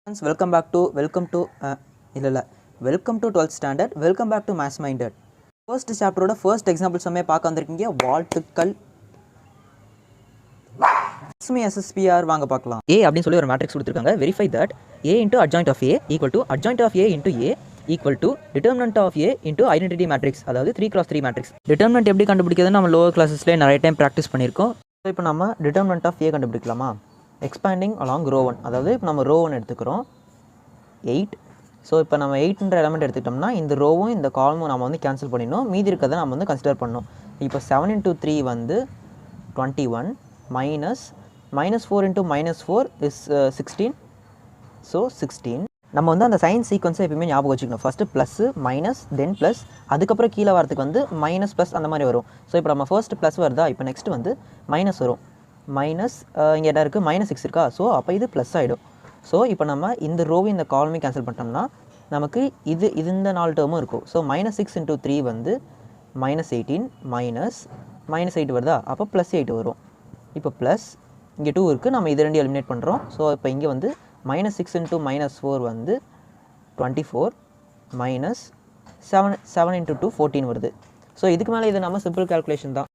Friends, welcome to 12th standard. Welcome back to Maths Minded. First chapter oda first example சமே பார்க்க வந்திருக்கீங்க. வாழ்த்துக்கள். SSPR வாங்க பார்க்கலாம். A அப்படினு சொல்லி ஒரு மேட்ரிக்ஸ் கொடுத்திருக்காங்க. Verify that A into adjoint of A equal to adjoint of A into A equal to determinant of A into identity matrix. அதாவது 3x3 மேட்ரிக்ஸ். Determinant எப்படி கண்டுபிடிக்கிறதுன்னு நம்ம lower classesல நிறைய டைம் பிராக்டீஸ் பண்ணியிருக்கோம். இப்போ நம்ம determinant of A கண்டுபிடிக்கலாமா? Expanding along row 1. அதாவது இப்போ நம்ம row 1 எடுத்துக்கிறோம் 8. ஸோ இப்போ நம்ம 8ன்ற எலமெண்ட் எடுத்துக்கிட்டோம்னா இந்த ரோவும் இந்த காலமும் நம்ம வந்து கேன்சல் பண்ணிடணும். மீதி இருக்கிறத நம்ம வந்து கன்சிடர் பண்ணணும். இப்போ 7 into 3 வந்து 21 minus 4 into minus 4 is 16. So 16. நம்ம வந்து அந்த சைன் சீக்வன்ஸை எப்பயுமே ஞாபகம் வச்சுக்கணும். ஃபஸ்ட்டு ப்ளஸ்ஸு மைனஸ் தென் ப்ளஸ், அதுக்கப்புறம் கீழே வரதுக்கு வந்து மைனஸ் ப்ளஸ் அந்த மாதிரி வரும். ஸோ இப்போ நம்ம ஃபர்ஸ்ட் ப்ளஸ் வருதா, இப்போ நெக்ஸ்ட் வந்து மைனஸ் வரும். மைனஸ் இங்கே இடம் இருக்குது, -6 இருக்கா, ஸோ அப்போ இது ப்ளஸ் ஆகிடும். ஸோ இப்போ நம்ம இந்த ரோவும் இந்த காலமையும் கேன்சல் பண்ணிட்டோம்னா நமக்கு இது இந்த 4 டேர்மும் இருக்கும். ஸோ -6 into 3 வந்து -18 -8 வருதா, அப்போ +8 வரும். இப்போ ப்ளஸ் இங்கே 2 இருக்குது, நம்ம இது ரெண்டு எலிமினேட் பண்ணுறோம். ஸோ இப்போ இங்கே வந்து -6 into -4 வந்து 24 -7 into 2 14 வருது. ஸோ இதுக்கு மேலே இது நம்ம சிம்பிள் கால்குலேஷன் தான்.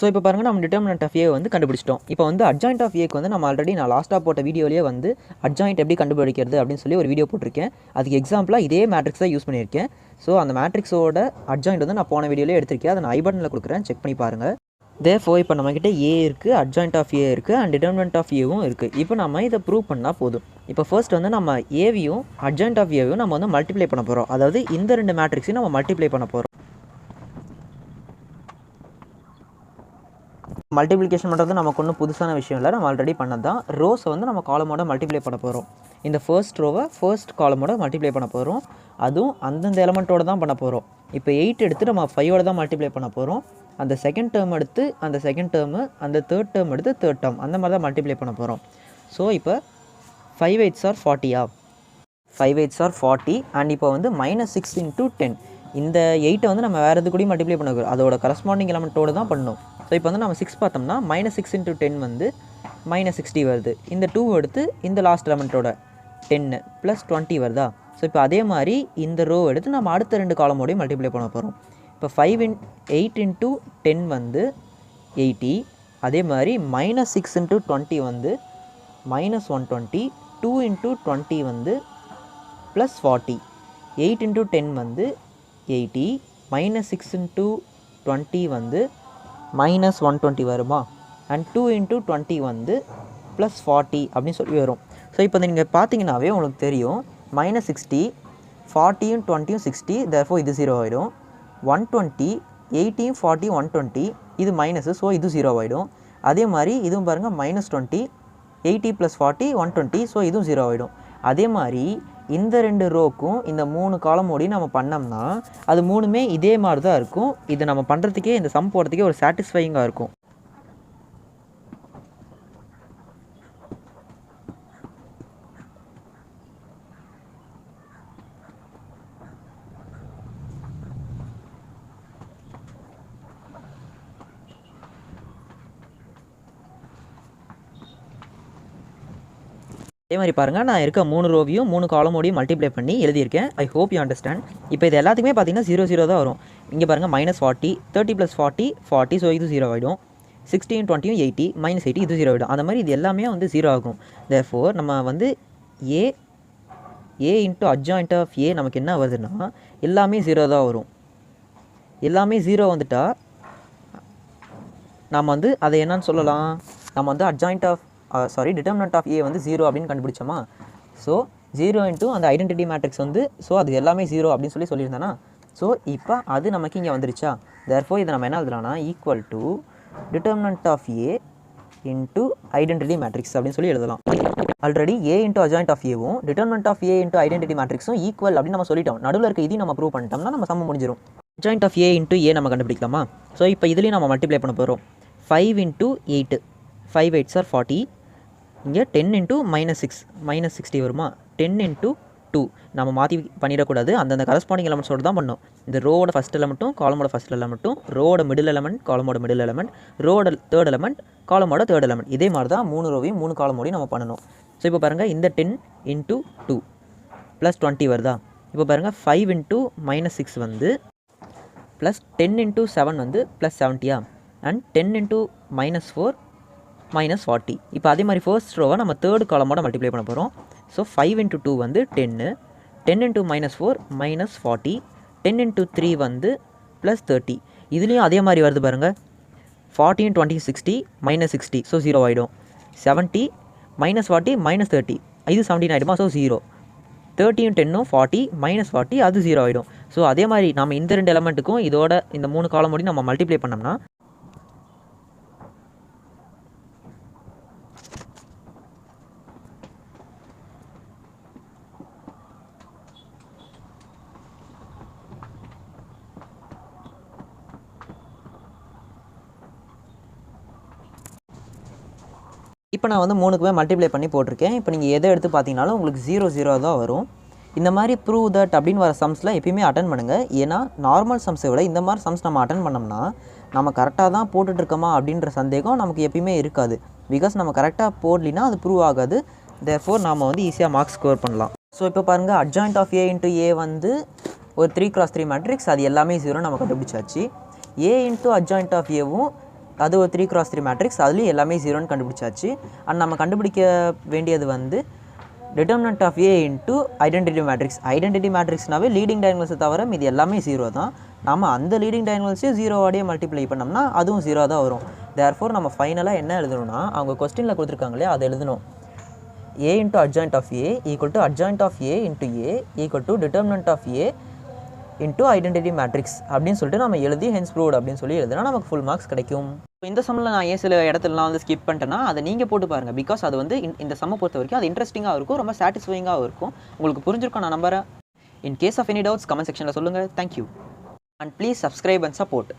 ஸோ இப்போ பாருங்கள், நம்ம டிட்டர்மினன்ட் ஆஃப் ஏ வந்து கண்டுபிடிச்சிட்டோம். இப்போ வந்து அட்ஜாயிண்ட் ஆஃப் ஏக்கு வந்து நம்ம ஆல்ரெடி நான் லாஸ்ட்டாக போட்ட வீடியோலேயே வந்து அட்ஜாயிண்ட் எப்படி கண்டுபிடிக்கிறது அப்படின்னு சொல்லி ஒரு வீடியோ போட்டிருக்கேன். அதுக்கு எக்ஸாம்பிளாக இதே மேட்ரிக்ஸ் தான் யூஸ் பண்ணியிருக்கேன். ஸோ அந்த மேட்ரிக்ஸோட அட்ஜாயிண்ட் வந்து நான் போன வீடியோலேயே எடுத்திருக்கேன். அதை நான் ஐ பட்டனில் கொடுக்குறேன், செக் பண்ணி பாருங்கள். தேர்ஃபோர் இப்போ நம்மக்கிட்ட ஏ இருக்குது, அட்ஜாயிண்ட் ஆஃப் ஏ இருக்குது, அண்ட் டிட்டர்மினன்ட் ஆஃப் ஏவும் இருக்குது. இப்போ நம்ம இதை ப்ரூவ் பண்ணால் போதும். இப்போ ஃபர்ஸ்ட் வந்து நம்ம ஏவியும் அட்ஜாயிண்ட் ஆஃப் ஏவையும் நம்ம வந்து மல்டிப்ளை பண்ண போகிறோம். அதாவது இந்த ரெண்டு மேட்ரிக்ஸையும் நம்ம மல்டிப்ளை பண்ண போகிறோம். மல்டிப்ளிகேஷன் பண்ணுறது நமக்கு ஒன்றும் புதுசான விஷயம் இல்லை, நம்ம ஆல்ரெடி பண்ணது தான். ரோஸை வந்து நம்ம காலமோட மல்டிப்ளை பண்ண போகிறோம். இந்த ஃபர்ஸ்ட் ரோவை ஃபர்ஸ்ட் காலமோட மல்டிப்ளை பண்ண போகிறோம். அதுவும் அந்தந்த எலமெண்ட்டோடு தான் பண்ண போகிறோம். இப்போ 8 எடுத்து நம்ம 5ஓட தான் மல்டிப்ளை பண்ண போகிறோம். அந்த செகண்ட் டேர்ம் எடுத்து அந்த செகண்ட் டேர்மு, அந்த தேர்ட் டேர்ம் எடுத்து தேர்ட் டேர்ம், அந்த மாதிரி தான் மல்டிப்ளை பண்ண போகிறோம். ஸோ இப்போ 5 8s are 40. 5 8s are 40. And இப்போ வந்து -6 into 10. இந்த 8 வந்து நம்ம வேறு எது கூட மல்டிப்ளை பண்ண அதோட கரஸ்பாண்டிங் எலமெண்ட்டோடு தான் பண்ணணும். ஸோ இப்போ வந்து நம்ம 6 பார்த்தோம்னா -6 into 10 வந்து -60 வருது. இந்த 2 எடுத்து இந்த லாஸ்ட் எலமெண்ட்டோட 10 + 20 வருதா. ஸோ இப்போ அதே மாதிரி இந்த ரோ எடுத்து நம்ம அடுத்த ரெண்டு காலமோடையும் மல்டிப்ளை பண்ண போகிறோம். இப்போ 8 into 10 வந்து 80. அதே மாதிரி -6 into 20 வந்து -120. 2 into 20 வந்து +40. 8 into 10 வந்து 80. -6 into 20 வந்து -120 வருமா. அண்ட் 2 into 20 வந்து +40 அப்படின்னு சொல்லி வரும். ஸோ இப்போ நீங்கள் பார்த்தீங்கன்னாவே உங்களுக்கு தெரியும், -60 40யும் 20யும் 60, தேர்ஃபோர் இது 0 ஆகிடும். 120 80யும் 40 120, இது மைனஸு, ஸோ இது 0 ஆகிடும். அதே மாதிரி இதுவும் பாருங்கள், -20 80 + 40 120, ஸோ இதுவும் 0 ஆகிடும். அதே மாதிரி இந்த ரெண்டு ரோக்கும் இந்த 3 காலமோடையும் நம்ம பண்ணோம்னா அது மூணுமே இதே மாதிரி தான் இருக்கும். இதை நம்ம பண்ணுறதுக்கே, இந்த சம் போடுறதுக்கே ஒரு சாட்டிஸ்ஃபையிங்காக இருக்கும். அதே மாதிரி பாருங்கள், நான் இருக்க 3 ரோவையும் 3 காலமோடையும் மல்டிப்ளை பண்ணி எழுதியிருக்கேன். I hope you understand. இப்போ இது எல்லாத்துக்குமே பார்த்தீங்கன்னா 0 0 தான் வரும். இங்கே பாருங்கள், -40 30 + 40 40, ஸோ இது 0 ஆகிடும். 16 20 80 -80, இது 0 ஆகிடும். அந்த மாதிரி இது எல்லாமே வந்து 0 ஆகும். தேர்ஃபோர் நம்ம வந்து ஏ இன்ட்டு அட்ஜாயிண்ட் ஆஃப் ஏ நமக்கு என்ன வருதுன்னா எல்லாமே 0 தான் வரும். எல்லாமே 0 வந்துட்டால் நம்ம வந்து அதை என்னன்னு சொல்லலாம், நம்ம வந்து அட்ஜாயிண்ட் ஆஃப் டிட்டர்மினன்ட் ஆஃப் ஏ வந்து 0 அப்படின்னு கண்டுபிடிச்சோமா. ஸோ 0 இன்ட்டு அந்த ஐடென்டிட்டி மேட்ரிக்ஸ் வந்து, ஸோ அது எல்லாமே 0 அப்படின்னு சொல்லியிருந்தேன்னா, ஸோ இப்போ அது நமக்கு இங்கே வந்துருச்சா. தேர்ஃபோர் இதை நம்ம என்ன எழுதலாம்னா equal to determinant of A into identity matrix அப்படின்னு சொல்லி எழுதலாம். Already A into adjoint of ஏவும் determinant of A into identity மேட்ரிக்ஸும் ஈக்குவல் அப்படின்னு நம்ம சொல்லிட்டோம். நடுவில் இருக்க இதையும் நம்ம ப்ரூவ் பண்ணிட்டோம்னா நம்ம சம்ம முடிஞ்சிடும். அட்ஜாயிண்ட் ஆஃப் ஏ இன்ட்டு ஏ நம்ம கண்டுபிடிக்கலாமா. ஸோ இப்போ இதுலேயும் நம்ம மல்டிப்ளை பண்ண போகிறோம். 5 into 8, 5 8s are 40. இங்கே 10 into -6 -60 வருமா. 10 into 2 நம்ம மாற்றி பண்ணிடக்கூடாது, அந்தந்த கரஸ்பாண்டிங் எலமெண்ட்ஸோடு தான் பண்ணோம். இந்த ரோவோட ஃபஸ்ட் எலமெண்ட்டும் காலமோட ஃபஸ்ட் எலமெண்ட்டும் ரோவோட மிடில் எலமெண்ட் காலமோட மிடில் எலமெண்ட் ரோவோட தேர்ட் எலமெண்ட் காலமோட தேர்ட் எலமெண்ட் இதே மாதிரி தான் 3 ரோவையும் 3 காலமோடையும் நம்ம பண்ணணும். ஸோ இப்போ பாருங்கள் இந்த 10 × 2 + 20 வருதா. இப்போ பாருங்கள் 5 × -6 வந்து ப்ளஸ் 10 × 7 வந்து +70 அண்ட் 10 × -4 -40. இப்போ அதே மாதிரி ஃபர்ஸ்ட் ரோவை நம்ம தேர்ட் காலமோட மல்டிப்ளை பண்ண போகிறோம். ஸோ 5 × 2 வந்து 10, 10 × -4 -40, 10 × 3 வந்து +30. இதுலேயும் அதே மாதிரி வருது பாருங்கள். 40 × 20 60 -60 ஸோ 0 ஆகிடும். 70 -40 -30 இது 17 ஆகிடுமா ஸோ 0. 30 × 10 40 -40 அது 0 ஆகிடும். ஸோ அதே மாதிரி நம்ம இந்த 2 எலமெண்ட்டுக்கும் இதோட இந்த 3 காலமோடையும் நம்ம மல்டிப்ளை பண்ணோம்னா இப்போ நான் வந்து 3க்குமே மல்டிப்ளை பண்ணி போட்டிருக்கேன். இப்போ நீங்கள் எதை எடுத்து பார்த்தீங்கனாலும் உங்களுக்கு 0 0 தான் வரும். இந்த மாதிரி ப்ரூவ் தட் அப்படின்னு வர சம்ஸ்லாம் எப்பயுமே அட்டன் பண்ணுங்கள். ஏன்னா நார்மல் சம்ஸை விட இந்த மாதிரி சம்ஸ் நம்ம அட்டன் பண்ணோம்னா நம்ம கரெக்டாக தான் போட்டுட்ருக்கோமா அப்படின்ற சந்தேகம் நமக்கு எப்பயுமே இருக்காது. பிகாஸ் நம்ம கரெக்டாக போடலினா அது ப்ரூவ் ஆகாது. தேர்ஃபோர் நாம் வந்து ஈஸியாக மார்க்ஸ் ஸ்கோர் பண்ணலாம். ஸோ இப்போ பாருங்கள் adjA × A வந்து ஒரு 3x3 மேட்ரிக்ஸ் அது எல்லாமே 0 நம்ம கண்டுபிடிச்சாச்சு. A × adjA Aவும் அது ஒரு 3x3 மேட்ரிக்ஸ் அதுலேயும் எல்லாமே 0ன்னு கண்டுபிடிச்சாச்சு. அண்ட் நம்ம கண்டுபிடிக்க வேண்டியது வந்து determinant of A × identity matrix. Identity மேட்ரிக்ஸ்னாவே லீடிங் டயகனல்ஸை தவிர இது எல்லாமே 0 தான். நம்ம அந்த லீடிங் டயகனல்ஸையும் 0 மல்டிப்ளை பண்ணோம்னா அதுவும் 0 தான் வரும். தேர்ஃபோர் நம்ம ஃபைனலாக என்ன எழுதணும்னா அவங்க கொஸ்டினில் கொடுத்துருக்காங்களே அதை எழுதணும். A × adjA = adjA × A = determinant of A × identity matrix அப்படின்னு சொல்லிட்டு நம்ம எழுதி ஹென்ஸ் ப்ரூவ்ட் அப்படின்னு சொல்லி எழுதுனா நமக்கு ஃபுல் மார்க்ஸ் கிடைக்கும். இந்த சம்மில் நான் ஏன் சில இடத்துலலாம் வந்து ஸ்கிப் பண்ணிட்டேன்னா அதை நீங்கள் போட்டு பாருங்கள். பிகாஸ் அது வந்து இந்த சம்மை பொறுத்த வரைக்கும் அது இன்ட்ரெஸ்டிங்காக இருக்கும், ரொம்ப சாட்டிஸ்ஃபைங்காகவும் இருக்கும். உங்களுக்கு புரிஞ்சிருக்கும் நான் நம்புறேன். In case of any doubts comment செக்ஷனில் சொல்லுங்கள். Thank you and please subscribe and support.